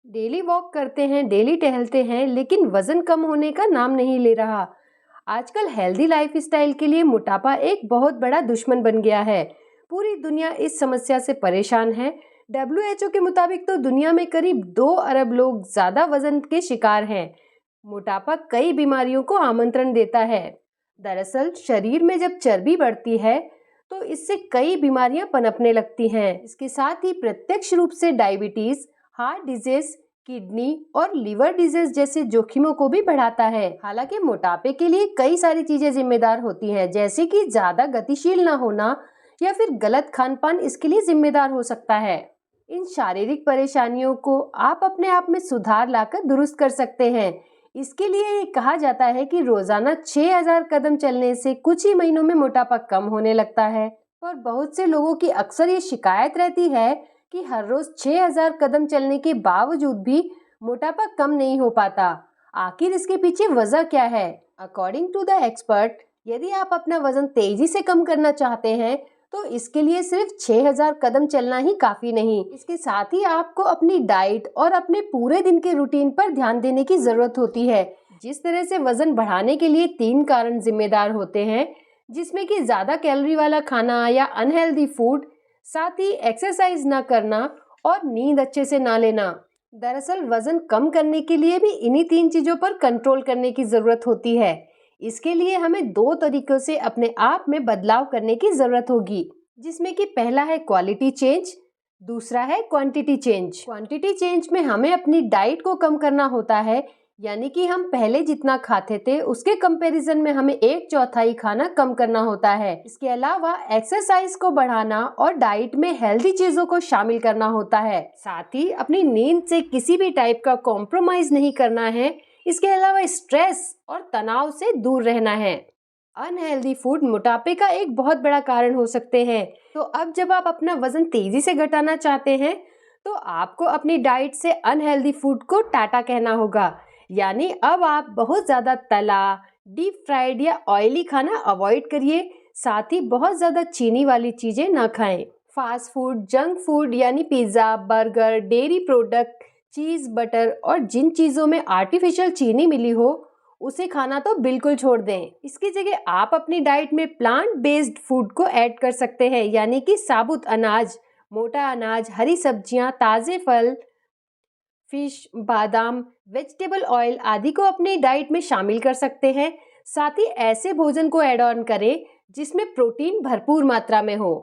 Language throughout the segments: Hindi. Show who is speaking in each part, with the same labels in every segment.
Speaker 1: डेली वॉक करते हैं, डेली टहलते हैं, लेकिन वजन कम होने का नाम नहीं ले रहा। आजकल हेल्दी लाइफस्टाइल के लिए मोटापा एक बहुत बड़ा दुश्मन बन गया है। पूरी दुनिया इस समस्या से परेशान है। WHO के मुताबिक तो दुनिया में करीब 2 अरब लोग ज्यादा वजन के शिकार हैं। मोटापा कई बीमारियों को आमंत्रण देता है। दरअसल शरीर में जब चर्बी बढ़ती है तो इससे कई बीमारियां पनपने लगती हैं। इसके साथ ही प्रत्यक्ष रूप से डायबिटीज, हार्ट डिजीज, किडनी और लिवर डिजीज जैसे जोखिमों को भी बढ़ाता है। हालांकि मोटापे के लिए कई सारी चीजें जिम्मेदार होती हैं, जैसे कि ज्यादा गतिशील ना होना या फिर गलत खान पान इसके लिए जिम्मेदार हो सकता है। इन शारीरिक परेशानियों को आप अपने आप में सुधार लाकर दुरुस्त कर सकते हैं। इसके लिए ये कहा जाता है कि रोजाना 6000 कदम चलने से कुछ ही महीनों में मोटापा कम होने लगता है। और बहुत से लोगों की अक्सर ये शिकायत रहती है कि हर रोज 6000 कदम चलने के बावजूद भी मोटापा कम नहीं हो पाता। आखिर इसके पीछे वजह क्या है? अकॉर्डिंग टू द एक्सपर्ट, यदि आप अपना वजन तेजी से कम करना चाहते हैं तो इसके लिए सिर्फ 6000 कदम चलना ही काफी नहीं। इसके साथ ही आपको अपनी डाइट और अपने पूरे दिन के रूटीन पर ध्यान देने की जरूरत होती है। जिस तरह से वजन बढ़ाने के लिए 3 कारण जिम्मेदार होते हैं, जिसमें कि ज्यादा कैलोरी वाला खाना या अनहेल्दी फूड, साथ ही एक्सरसाइज ना करना और नींद अच्छे से ना लेना। दरअसल वजन कम करने के लिए भी इन्हीं 3 चीजों पर कंट्रोल करने की जरूरत होती है। इसके लिए हमें 2 तरीकों से अपने आप में बदलाव करने की जरूरत होगी, जिसमें कि पहला है क्वालिटी चेंज, दूसरा है क्वांटिटी चेंज। क्वांटिटी चेंज में हमें अपनी डाइट को कम करना होता है, यानी कि हम पहले जितना खाते थे उसके कंपैरिजन में हमें 1/4 खाना कम करना होता है। इसके अलावा एक्सरसाइज को बढ़ाना और डाइट में हेल्दी चीजों को शामिल करना होता है। साथ ही अपनी नींद से किसी भी टाइप का कॉम्प्रोमाइज नहीं करना है। इसके अलावा स्ट्रेस और तनाव से दूर रहना है। अनहेल्दी फूड मोटापे का एक बहुत बड़ा कारण हो सकते हैं। तो अब जब आप अपना वजन तेजी से घटाना चाहते हैं तो आपको अपनी डाइट से अनहेल्दी फूड को टाटा कहना होगा। यानी अब आप बहुत ज्यादा तला, डीप फ्राइड या ऑयली खाना अवॉइड करिए। साथ ही बहुत ज्यादा चीनी वाली चीजें ना खाएं। फास्ट फूड, जंक फूड यानी पिज्जा, बर्गर, डेयरी प्रोडक्ट, चीज, बटर और जिन चीजों में आर्टिफिशियल चीनी मिली हो उसे खाना तो बिल्कुल छोड़ दें। इसकी जगह आप अपनी डाइट में प्लांट बेस्ड फूड को ऐड कर सकते हैं, यानी कि साबुत अनाज, मोटा अनाज, हरी सब्जियां, ताजे फल, फिश, बादाम, वेजिटेबल ऑयल आदि को अपनी डाइट में शामिल कर सकते हैं। साथ ही ऐसे भोजन को ऐड ऑन करें जिसमें प्रोटीन भरपूर मात्रा में हो।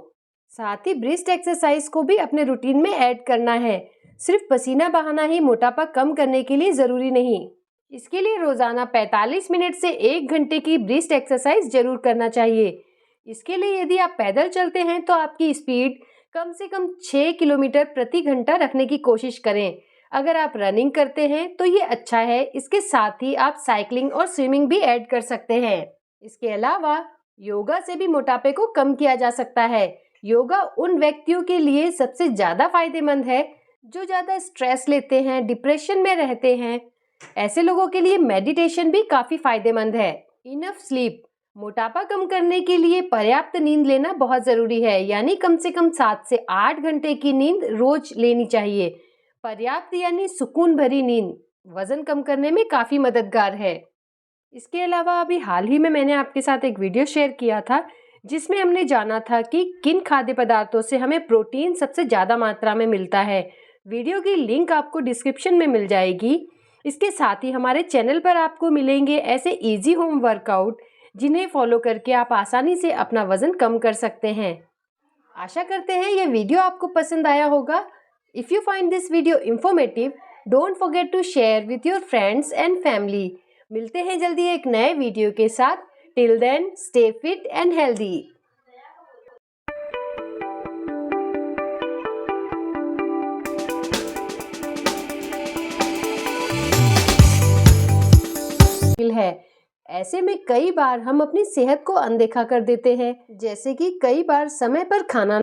Speaker 1: साथ ही ब्रेस्ट एक्सरसाइज को भी अपने रूटीन में ऐड करना है। सिर्फ पसीना बहाना ही मोटापा कम करने के लिए जरूरी नहीं। इसके लिए रोजाना 45 मिनट से 1 घंटे की ब्रेस्ट एक्सरसाइज जरूर करना चाहिए। इसके लिए यदि आप पैदल चलते हैं तो आपकी स्पीड कम से कम 6 किलोमीटर प्रति घंटा रखने की कोशिश करें। अगर आप रनिंग करते हैं तो ये अच्छा है। इसके साथ ही आप साइकिलिंग और स्विमिंग भी ऐड कर सकते हैं। इसके अलावा योगा से भी मोटापे को कम किया जा सकता है। योगा उन व्यक्तियों के लिए सबसे ज्यादा फायदेमंद है जो ज्यादा स्ट्रेस लेते हैं, डिप्रेशन में रहते हैं। ऐसे लोगों के लिए मेडिटेशन भी काफी फायदेमंद है। इनफ स्लीप, मोटापा कम करने के लिए पर्याप्त नींद लेना बहुत जरूरी है, यानी कम से कम 7 से 8 घंटे की नींद रोज लेनी चाहिए। पर्याप्त यानी सुकून भरी नींद वजन कम करने में काफी मददगार है। इसके अलावा अभी हाल ही में मैंने आपके साथ एक वीडियो शेयर किया था जिसमें हमने जाना था कि किन खाद्य पदार्थों से हमें प्रोटीन सबसे ज्यादा मात्रा में मिलता है। वीडियो की लिंक आपको डिस्क्रिप्शन में मिल जाएगी। इसके साथ ही हमारे चैनल पर आपको मिलेंगे ऐसे इजी होम वर्कआउट जिन्हें फॉलो करके आप आसानी से अपना वजन कम कर सकते हैं। आशा करते हैं ये वीडियो आपको पसंद आया होगा। If you find this video informative, don't forget to share with your friends and family. मिलते हैं जल्दी एक नए वीडियो के साथ। Till then, stay fit and healthy. है ऐसे में कई बार हम अपनी सेहत को अनदेखा कर देते हैं, जैसे कि कई बार समय पर खाना